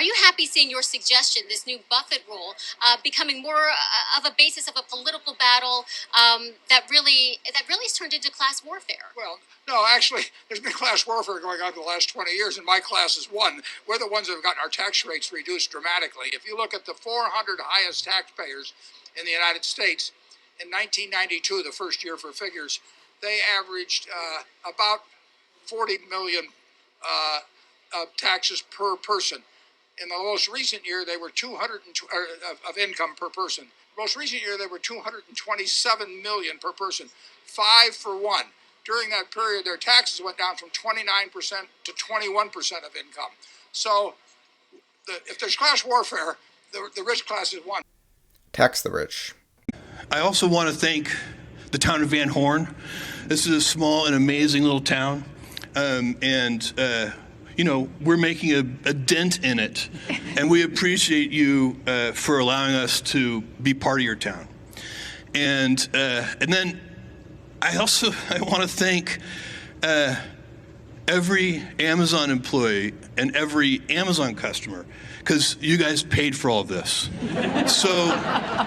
Are you happy seeing your suggestion, this new Buffett rule, becoming more of a basis of a political battle that really has turned into class warfare? Well, no, actually, there's been class warfare going on for the last 20 years, and my class is one. We're the ones that have gotten our tax rates reduced dramatically. If you look at the 400 highest taxpayers in the United States, in 1992, the first year for figures, they averaged about 40 million taxes per person. In the most recent year, they were 200 of income per person. Most recent year, they were 227 million per person, 5 for 1. During that period, their taxes went down from 29% to 21% of income. So if there's class warfare, the rich class is one. Tax the rich. I also want to thank the town of Van Horn. This is a small and amazing little town. We're making a dent in it. And we appreciate you for allowing us to be part of your town. And then I want to thank every Amazon employee and every Amazon customer, because you guys paid for all of this. So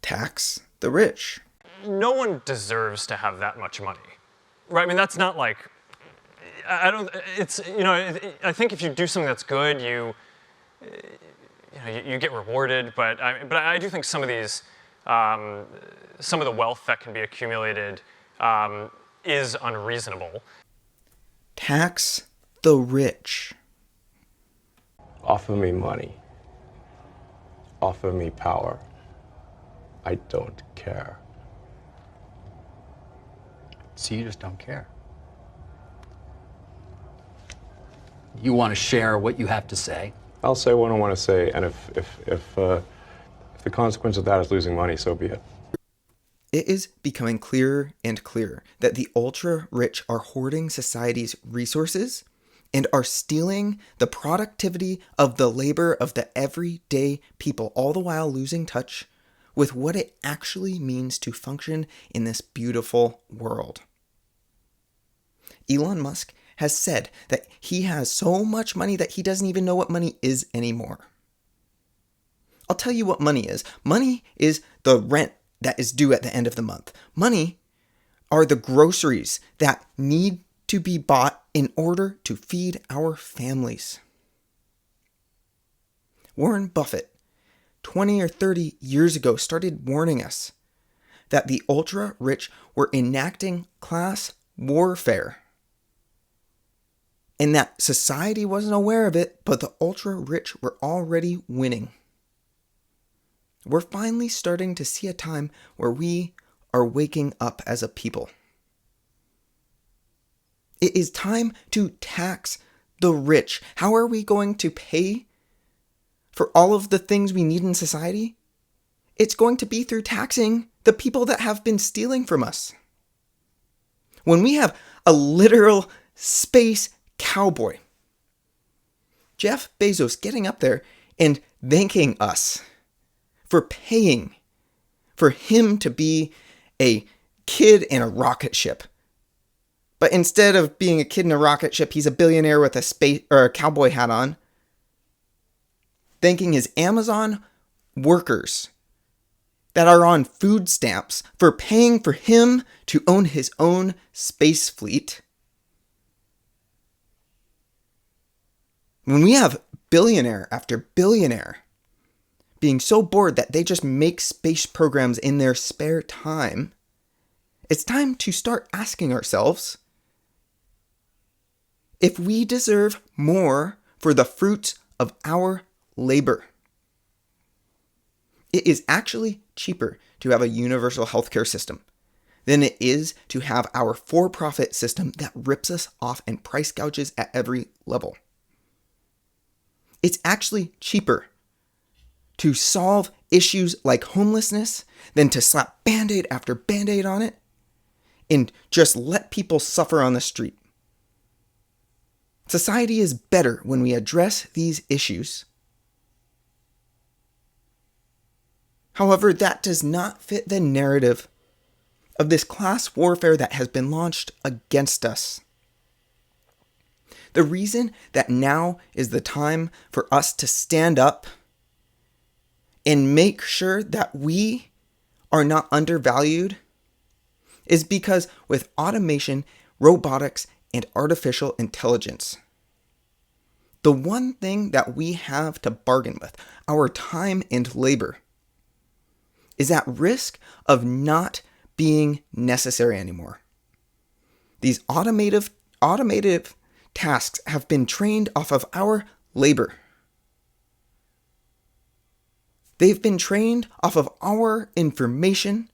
tax the rich. No one deserves to have that much money, right? I mean, that's not like, I think if you do something that's good, you get rewarded, but I do think some of these, some of the wealth that can be accumulated is unreasonable. Tax the rich. Offer me money. Offer me power. I don't care. So you just don't care. You want to share what you have to say. I'll say what I want to say, and if the consequence of that is losing money, so be it. It is becoming clearer and clearer that the ultra-rich are hoarding society's resources and are stealing the productivity of the labor of the everyday people, all the while losing touch with what it actually means to function in this beautiful world. Elon Musk has said that he has so much money that he doesn't even know what money is anymore. I'll tell you what money is. Money is the rent that is due at the end of the month. Money are the groceries that need to be bought in order to feed our families. Warren Buffett, 20 or 30 years ago, started warning us that the ultra-rich were enacting class warfare, and that society wasn't aware of it, but the ultra-rich were already winning. We're finally starting to see a time where we are waking up as a people. It is time to tax the rich. How are we going to pay for all of the things we need in society? It's going to be through taxing the people that have been stealing from us. When we have a literal space cowboy, Jeff Bezos getting up there and thanking us for paying for him to be a kid in a rocket ship. But instead of being a kid in a rocket ship, he's a billionaire with a space or a cowboy hat on, thanking his Amazon workers that are on food stamps for paying for him to own his own space fleet. When we have billionaire after billionaire being so bored that they just make space programs in their spare time, it's time to start asking ourselves if we deserve more for the fruits of our labor. It is actually cheaper to have a universal healthcare system than it is to have our for-profit system that rips us off and price gouges at every level. It's actually cheaper to solve issues like homelessness than to slap Band-Aid after Band-Aid on it and just let people suffer on the street. Society is better when we address these issues. However, that does not fit the narrative of this class warfare that has been launched against us. The reason that now is the time for us to stand up and make sure that we are not undervalued is because with automation, robotics, and artificial intelligence, the one thing that we have to bargain with, our time and labor, is at risk of not being necessary anymore. These automated tasks have been trained off of our labor. They've been trained off of our information,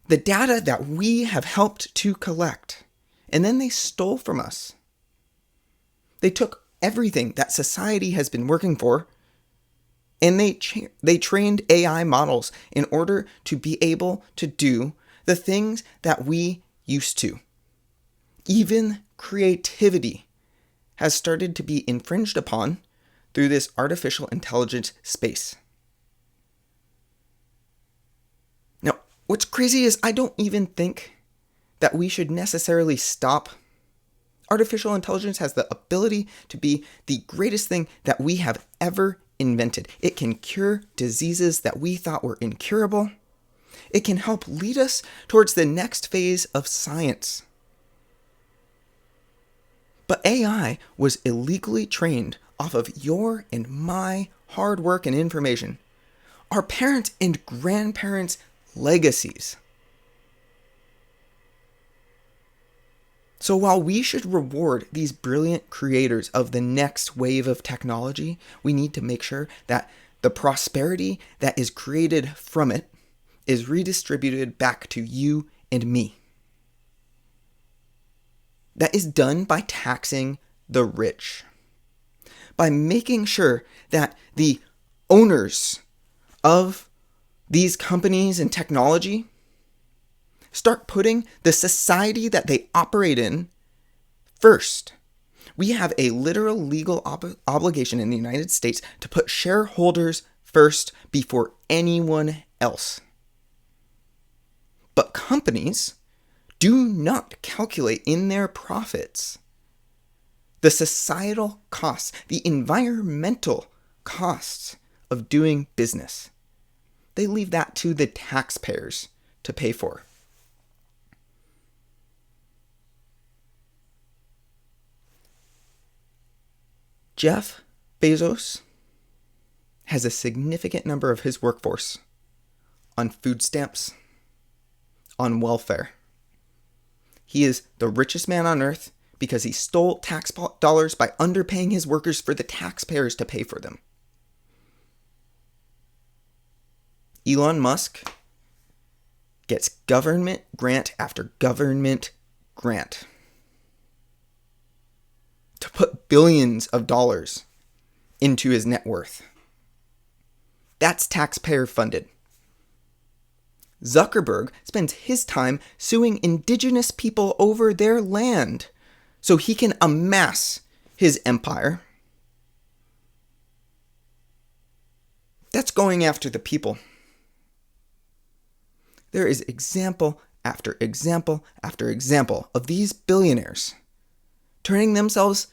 the data that we have helped to collect, and then they stole from us. They took everything that society has been working for, and they trained AI models in order to be able to do the things that we used to. Even creativity has started to be infringed upon through this artificial intelligence space. Now, what's crazy is I don't even think that we should necessarily stop. Artificial intelligence has the ability to be the greatest thing that we have ever invented. It can cure diseases that we thought were incurable. It can help lead us towards the next phase of science. But AI was illegally trained off of your and my hard work and information, our parents' and grandparents' legacies. So while we should reward these brilliant creators of the next wave of technology, we need to make sure that the prosperity that is created from it is redistributed back to you and me. That is done by taxing the rich, by making sure that the owners of these companies and technology start putting the society that they operate in first. We have a literal legal obligation in the United States to put shareholders first before anyone else. But companies do not calculate in their profits the societal costs, the environmental costs of doing business. They leave that to the taxpayers to pay for. Jeff Bezos has a significant number of his workforce on food stamps, on welfare. He is the richest man on earth because he stole tax dollars by underpaying his workers for the taxpayers to pay for them. Elon Musk gets government grant after government grant to put billions of dollars into his net worth. That's taxpayer funded. Zuckerberg spends his time suing indigenous people over their land so he can amass his empire. That's going after the people. There is example after example after example of these billionaires turning themselves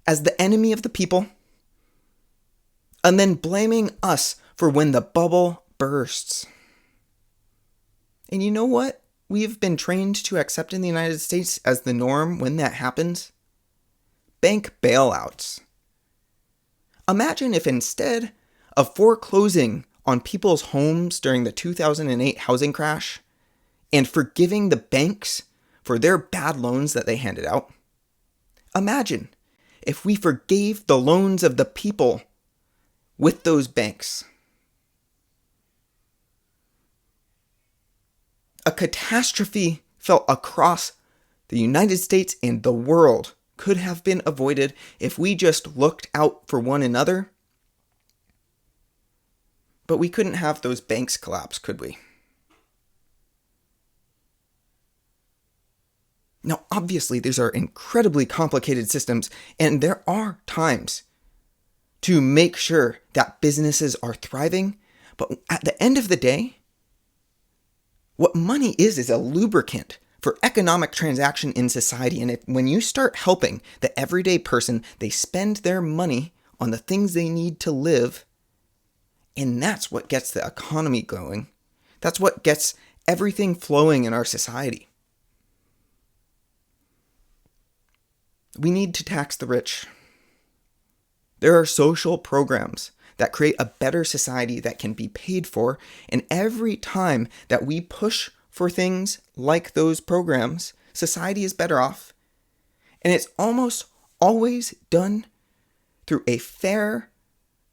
as the enemy of the people and then blaming us for when the bubble bursts. And you know what we've been trained to accept in the United States as the norm when that happens? Bank bailouts. Imagine if instead of foreclosing on people's homes during the 2008 housing crash and forgiving the banks for their bad loans that they handed out, imagine if we forgave the loans of the people with those banks. A catastrophe felt across the United States and the world could have been avoided if we just looked out for one another. But we couldn't have those banks collapse, could we? Now, obviously, these are incredibly complicated systems, and there are times to make sure that businesses are thriving. But at the end of the day, what money is a lubricant for for economic transaction in society. And when you start helping the everyday person, they spend their money on the things they need to live, and that's what gets the economy going. That's what gets everything flowing in our society. We need to tax the rich. There are social programs that create a better society that can be paid for, and every time that we push for things like those programs, society is better off. And it's almost always done through a fair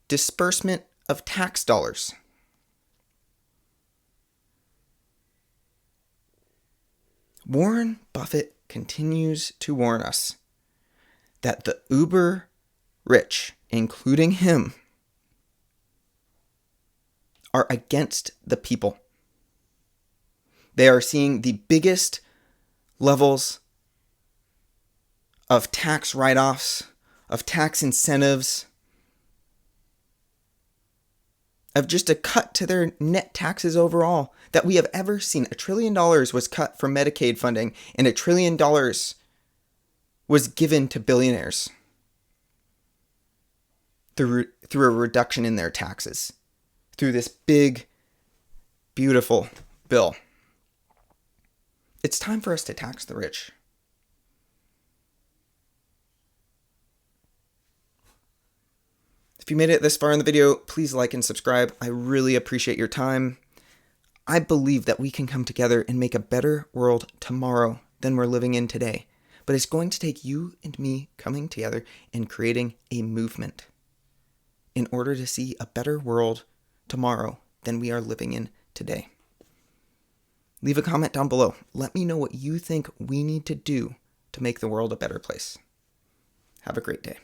disbursement of tax dollars. Warren Buffett continues to warn us that the uber rich, including him, are against the people. They are seeing the biggest levels of tax write-offs, of tax incentives, of just a cut to their net taxes overall that we have ever seen. $1 trillion was cut from Medicaid funding, and $1 trillion was given to billionaires through a reduction in their taxes, through this big, beautiful bill. It's time for us to tax the rich. If you made it this far in the video, please like and subscribe. I really appreciate your time. I believe that we can come together and make a better world tomorrow than we're living in today. But it's going to take you and me coming together and creating a movement in order to see a better world tomorrow than we are living in today. Leave a comment down below. Let me know what you think we need to do to make the world a better place. Have a great day.